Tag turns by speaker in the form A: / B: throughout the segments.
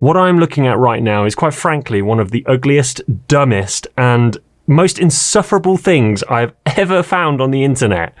A: What I'm looking at right now is quite frankly one of the ugliest, dumbest, and most insufferable things I've ever found on the internet.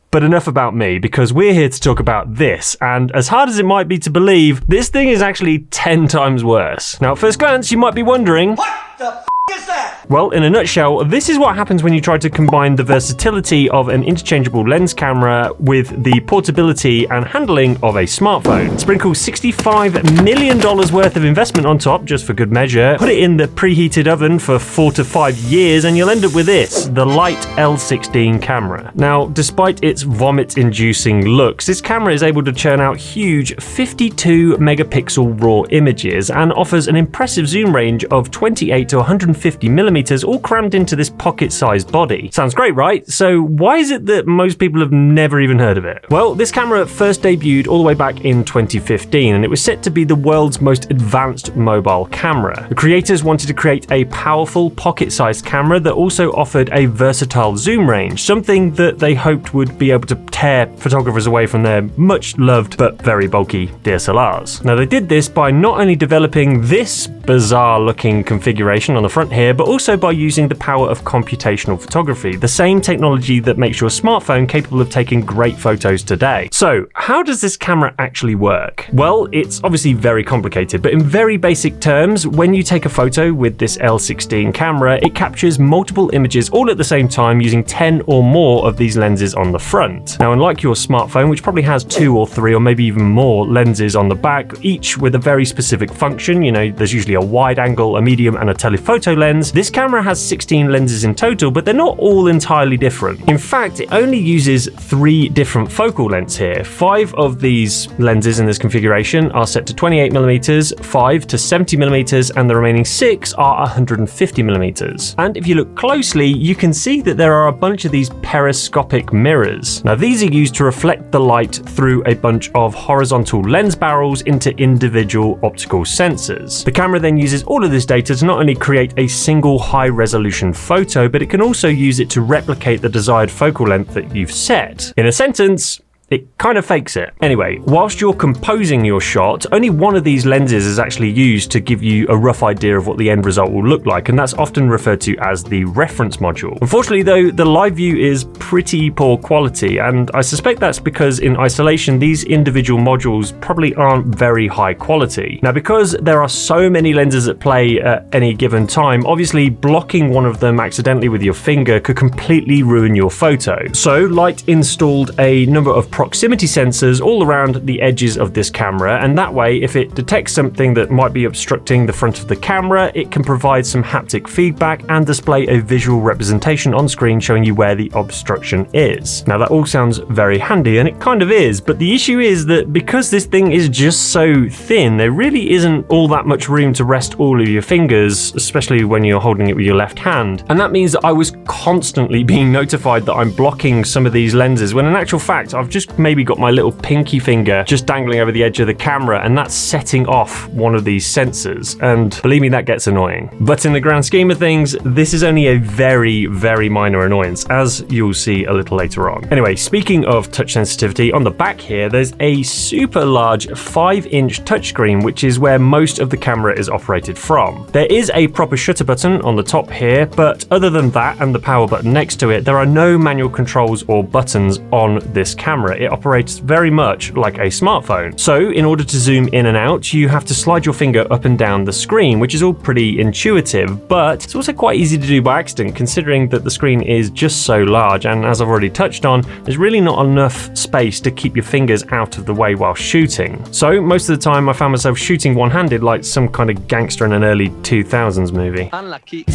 A: But enough about me, because we're here to talk about this, and as hard as it might be to believe, this thing is actually 10 times worse. Now, at first glance, you might be wondering, what the f*** is that? Well, in a nutshell, this is what happens when you try to combine the versatility of an interchangeable lens camera with the portability and handling of a smartphone. Sprinkle $65 million worth of investment on top, just for good measure, put it in the preheated oven for 4 to 5 years, and you'll end up with this, the Light L16 camera. Now, despite its vomit-inducing looks, this camera is able to churn out huge 52 megapixel raw images and offers an impressive zoom range of 28 to 150 millimeters, all crammed into this pocket-sized body. Sounds great, right? So why is it that most people have never even heard of it? Well, this camera first debuted all the way back in 2015, and it was set to be the world's most advanced mobile camera. The creators wanted to create a powerful pocket-sized camera that also offered a versatile zoom range, something that they hoped would be able to tear photographers away from their much loved but very bulky DSLRs. Now, they did this by not only developing this bizarre looking configuration on the front here, but also by using the power of computational photography, the same technology that makes your smartphone capable of taking great photos today. So, how does this camera actually work? Well, it's obviously very complicated, but in very basic terms, when you take a photo with this L16 camera, it captures multiple images all at the same time using 10 or more of these lenses on the front. Now, unlike your smartphone, which probably has 2 or 3 or maybe even more lenses on the back, each with a very specific function, you know, there's usually a wide angle, a medium, and a telephoto lens, this camera has 16 lenses in total, but they're not all entirely different. In fact, it only uses 3 different focal lengths here. 5 of these lenses in this configuration are set to 28mm, 5 to 70mm, and the remaining 6 are 150mm. And if you look closely, you can see that there are a bunch of these periscopic mirrors. Now, these are used to reflect the light through a bunch of horizontal lens barrels into individual optical sensors. The camera then uses all of this data to not only create a single high-resolution photo, but it can also use it to replicate the desired focal length that you've set. In a sentence, it kind of fakes it. Anyway, whilst you're composing your shot, only one of these lenses is actually used to give you a rough idea of what the end result will look like, and that's often referred to as the reference module. Unfortunately though, the live view is pretty poor quality, and I suspect that's because in isolation, these individual modules probably aren't very high quality. Now, because there are so many lenses at play at any given time, obviously blocking one of them accidentally with your finger could completely ruin your photo. So Light installed a number of proximity sensors all around the edges of this camera, and that way, if it detects something that might be obstructing the front of the camera, it can provide some haptic feedback and display a visual representation on screen showing you where the obstruction is. Now, that all sounds very handy, and it kind of is, but the issue is that because this thing is just so thin, there really isn't all that much room to rest all of your fingers, especially when you're holding it with your left hand. And that means that I was constantly being notified that I'm blocking some of these lenses, when in actual fact, I've just maybe got my little pinky finger just dangling over the edge of the camera, and that's setting off one of these sensors, and believe me, that gets annoying. But in the grand scheme of things, this is only a very, very minor annoyance, as you'll see a little later on. Anyway, speaking of touch sensitivity, on the back here, there's a super large 5-inch touchscreen, which is where most of the camera is operated from. There is a proper shutter button on the top here, but other than that and the power button next to it, there are no manual controls or buttons on this camera. It operates very much like a smartphone. So in order to zoom in and out, you have to slide your finger up and down the screen, which is all pretty intuitive, but it's also quite easy to do by accident, considering that the screen is just so large, and as I've already touched on, there's really not enough space to keep your fingers out of the way while shooting. So most of the time I found myself shooting one-handed like some kind of gangster in an early 2000s movie. Unlucky.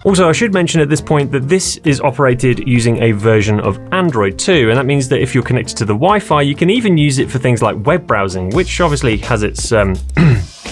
A: Also, I should mention at this point that this is operated using a version of Android too, and that means that if you're connected to the Wi-Fi, you can even use it for things like web browsing, which obviously has its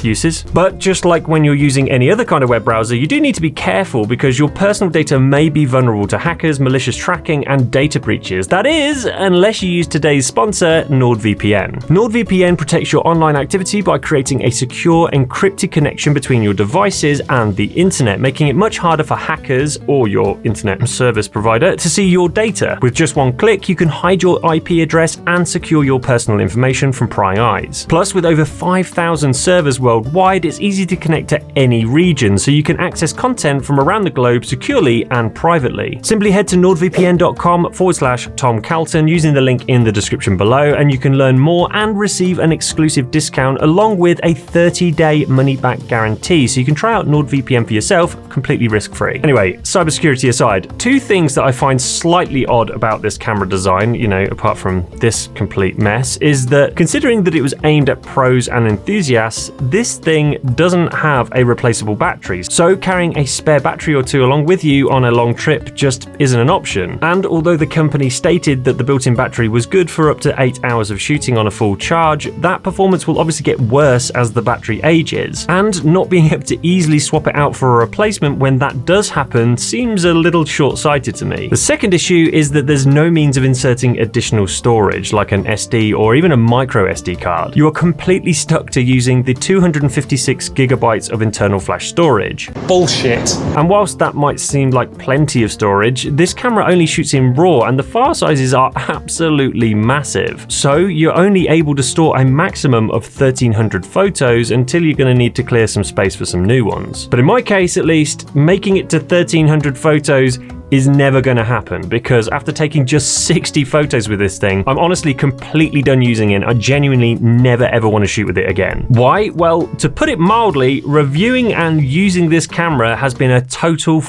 A: uses. But just like when you're using any other kind of web browser, you do need to be careful because your personal data may be vulnerable to hackers, malicious tracking, and data breaches. That is, unless you use today's sponsor, NordVPN. NordVPN protects your online activity by creating a secure, encrypted connection between your devices and the internet, making it much harder for hackers or your internet service provider to see your data. With just one click, you can hide your IP address and secure your personal information from prying eyes. Plus, with over 5,000 servers worldwide, it's easy to connect to any region, so you can access content from around the globe securely and privately. Simply head to nordvpn.com/Tom Calton using the link in the description below, and you can learn more and receive an exclusive discount along with a 30-day money-back guarantee, so you can try out NordVPN for yourself completely risk-free. Anyway, cybersecurity aside, two things that I find slightly odd about this camera design, apart from this complete mess, is that considering that it was aimed at pros and enthusiasts, this thing doesn't have a replaceable battery, so carrying a spare battery or two along with you on a long trip just isn't an option. And although the company stated that the built-in battery was good for up to 8 hours of shooting on a full charge, that performance will obviously get worse as the battery ages, and not being able to easily swap it out for a replacement when that does happen seems a little short-sighted to me. The second issue is that there's no means of inserting additional storage like an SD or even a micro SD card. You are completely stuck to using the 256 gigabytes of internal flash storage.
B: Bullshit.
A: And whilst that might seem like plenty of storage, this camera only shoots in RAW and the file sizes are absolutely massive. So you're only able to store a maximum of 1,300 photos until you're going to need to clear some space for some new ones. But in my case at least, making it to 1,300 photos is never going to happen, because after taking just 60 photos with this thing, I'm honestly completely done using it. I genuinely never ever want to shoot with it again. Why? Well, to put it mildly, reviewing and using this camera has been a total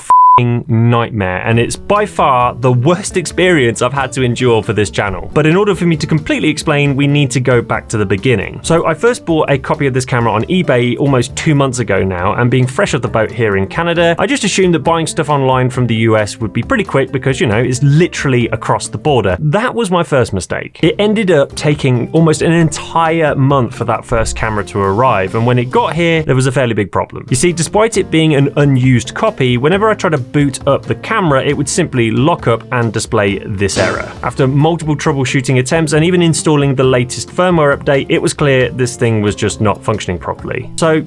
A: nightmare, and it's by far the worst experience I've had to endure for this channel. But in order for me to completely explain, we need to go back to the beginning. So I first bought a copy of this camera on eBay almost 2 months ago now, and being fresh off the boat here in Canada, I just assumed that buying stuff online from the US would be pretty quick because, it's literally across the border. That was my first mistake. It ended up taking almost an entire month for that first camera to arrive, and when it got here, there was a fairly big problem. You see, despite it being an unused copy, whenever I tried to boot up the camera, it would simply lock up and display this error. After multiple troubleshooting attempts and even installing the latest firmware update, it was clear this thing was just not functioning properly. So,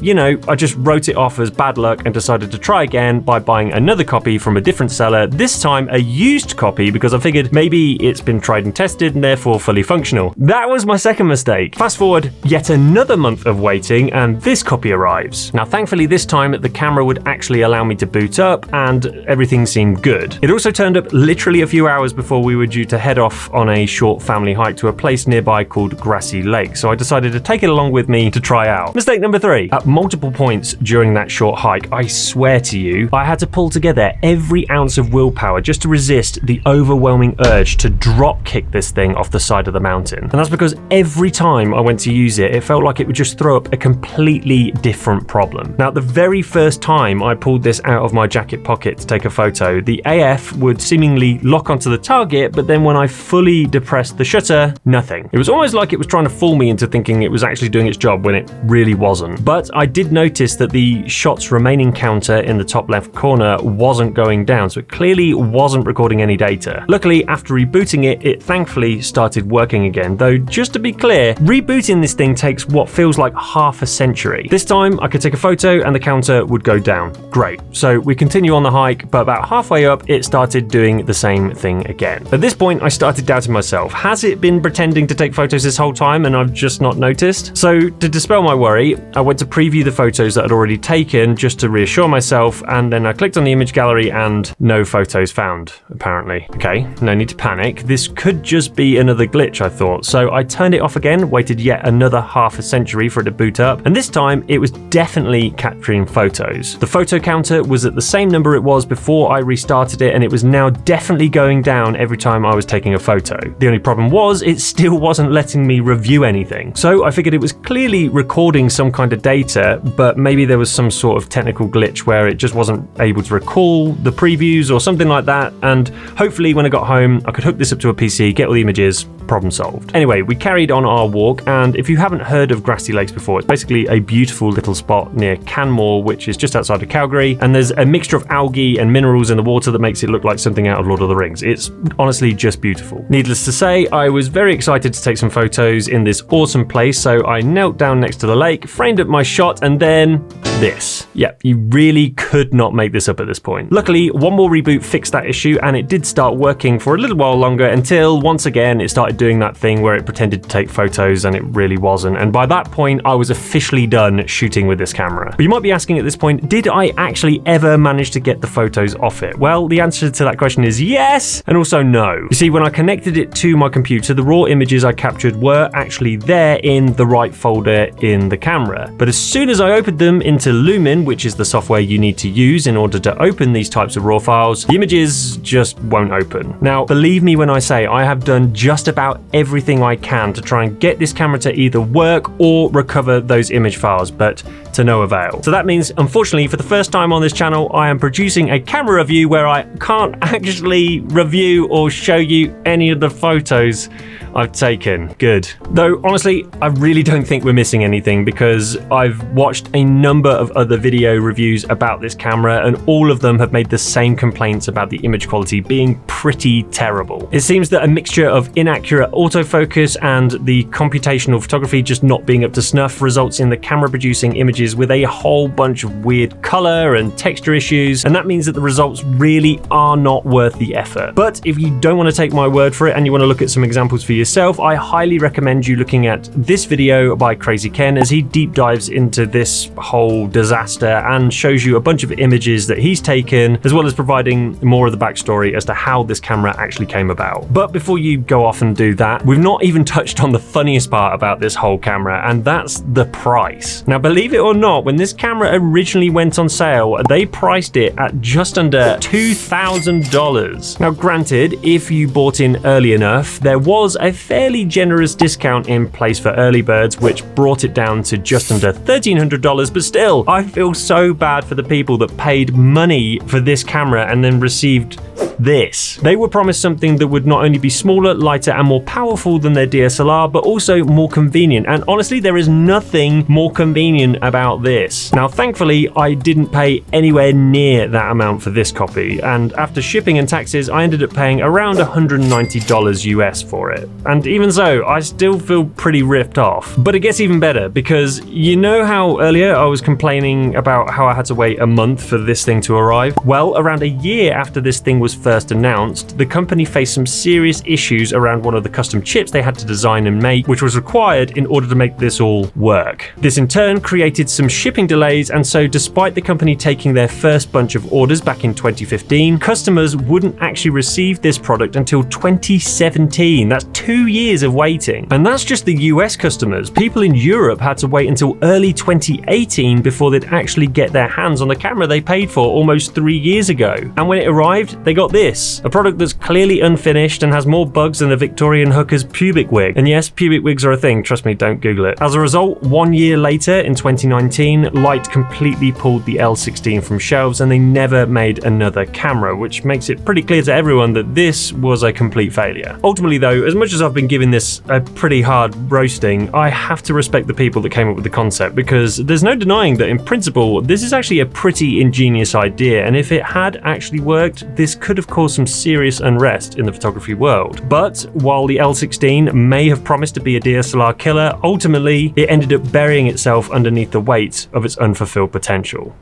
A: I just wrote it off as bad luck and decided to try again by buying another copy from a different seller, this time a used copy, because I figured maybe it's been tried and tested and therefore fully functional. That was my second mistake. Fast forward yet another month of waiting and this copy arrives. Now thankfully this time the camera would actually allow me to boot up and everything seemed good. It also turned up literally a few hours before we were due to head off on a short family hike to a place nearby called Grassy Lake, so I decided to take it along with me to try out. Mistake number 3. At multiple points during that short hike, I swear to you, I had to pull together every ounce of willpower just to resist the overwhelming urge to drop kick this thing off the side of the mountain. And that's because every time I went to use it, it felt like it would just throw up a completely different problem. Now, the very first time I pulled this out of my jacket pocket to take a photo, the AF would seemingly lock onto the target, but then when I fully depressed the shutter, nothing. It was almost like it was trying to fool me into thinking it was actually doing its job when it really wasn't. But I did notice that the shots remaining counter in the top left corner wasn't going down, so it clearly wasn't recording any data. Luckily, after rebooting it, it thankfully started working again, though just to be clear, rebooting this thing takes what feels like half a century. This time, I could take a photo and the counter would go down. Great. So we continue on the hike, but about halfway up, it started doing the same thing again. At this point, I started doubting myself. Has it been pretending to take photos this whole time and I've just not noticed? So to dispel my worry, I went to preview the photos that I'd already taken just to reassure myself, and then I clicked on the image gallery and no photos found, apparently. Okay, no need to panic. This could just be another glitch, I thought. So I turned it off again, waited yet another half a century for it to boot up, and this time it was definitely capturing photos. The photo counter was at the same number it was before I restarted it, and it was now definitely going down every time I was taking a photo. The only problem was it still wasn't letting me review anything. So I figured it was clearly recording some kind of data, but maybe there was some sort of technical glitch where it just wasn't able to recall the previews or something like that, and hopefully when I got home I could hook this up to a PC, get all the images, problem solved. Anyway, we carried on our walk, and if you haven't heard of Grassy Lakes before, it's basically a beautiful little spot near Canmore, which is just outside of Calgary, and there's a mixture of algae and minerals in the water that makes it look like something out of Lord of the Rings. It's honestly just beautiful. Needless to say, I was very excited to take some photos in this awesome place, so I knelt down next to the lake, framed up my shot, and then this. Yep, you really could not make this up at this point. Luckily, one more reboot fixed that issue, and it did start working for a little while longer until once again it started doing that thing where it pretended to take photos and it really wasn't. And by that point, I was officially done shooting with this camera. But you might be asking at this point, did I actually ever manage to get the photos off it? Well, the answer to that question is yes, and also no. You see, when I connected it to my computer, the raw images I captured were actually there in the right folder in the camera. But as soon as I opened them into Lumen, which is the software you need to use in order to open these types of raw files, the images just won't open. Now, believe me when I say I have done just about everything I can to try and get this camera to either work or recover those image files, but to no avail. So that means, unfortunately, for the first time on this channel, I am producing a camera review where I can't actually review or show you any of the photos I've taken. Good. Though, honestly, I really don't think we're missing anything, because I've watched a number of other video reviews about this camera, and all of them have made the same complaints about the image quality being pretty terrible. It seems that a mixture of inaccurate autofocus and the computational photography just not being up to snuff results in the camera producing images with a whole bunch of weird color and texture issues, and that means that the results really are not worth the effort. But if you don't want to take my word for it and you want to look at some examples for yourself, I highly recommend you looking at this video by Crazy Ken, as he deep dives into this whole disaster and shows you a bunch of images that he's taken, as well as providing more of the backstory as to how this camera actually came about. But before you go off and do that, we've not even touched on the funniest part about this whole camera, and that's the price. Now, believe it or not, when this camera originally went on sale, they priced it at just under $2,000. Now, granted, if you bought in early enough, there was a fairly generous discount in place for early birds, which brought it down to just under $1,300, but still, I feel so bad for the people that paid money for this camera and then received this. They were promised something that would not only be smaller, lighter, and more powerful than their DSLR, but also more convenient. And honestly, there is nothing more convenient about this. Now, thankfully, I didn't pay anywhere near that amount for this copy, and after shipping and taxes, I ended up paying around $190 US for it. And even so, I still feel pretty ripped off. But it gets even better, because you know how earlier I was complaining about how I had to wait a month for this thing to arrive? Well, around a year after this thing was first announced, the company faced some serious issues around one of the custom chips they had to design and make, which was required in order to make this all work. This in turn created some shipping delays, and so despite the company taking their first bunch of orders back in 2015, customers wouldn't actually receive this product until 2017. That's 2 years of waiting. And that's just the US customers. People in Europe had to wait until early 2018 before they'd actually get their hands on the camera they paid for almost 3 years ago. And when it arrived, they got this, a product that's clearly unfinished and has more bugs than the Victorian hooker's pubic wig. And yes, pubic wigs are a thing, trust me, don't Google it. As a result, 1 year later, in 2019, Light completely pulled the L16 from shelves, and they never made another camera, which makes it pretty clear to everyone that this was a complete failure. Ultimately though, as much as I've been giving this a pretty hard roasting, I have to respect the people that came up with the concept, because there's no denying that in principle, this is actually a pretty ingenious idea, and if it had actually worked, this could have caused some serious unrest in the photography world. But while the L16 may have promised to be a DSLR killer, ultimately it ended up burying itself underneath the weight of its unfulfilled potential.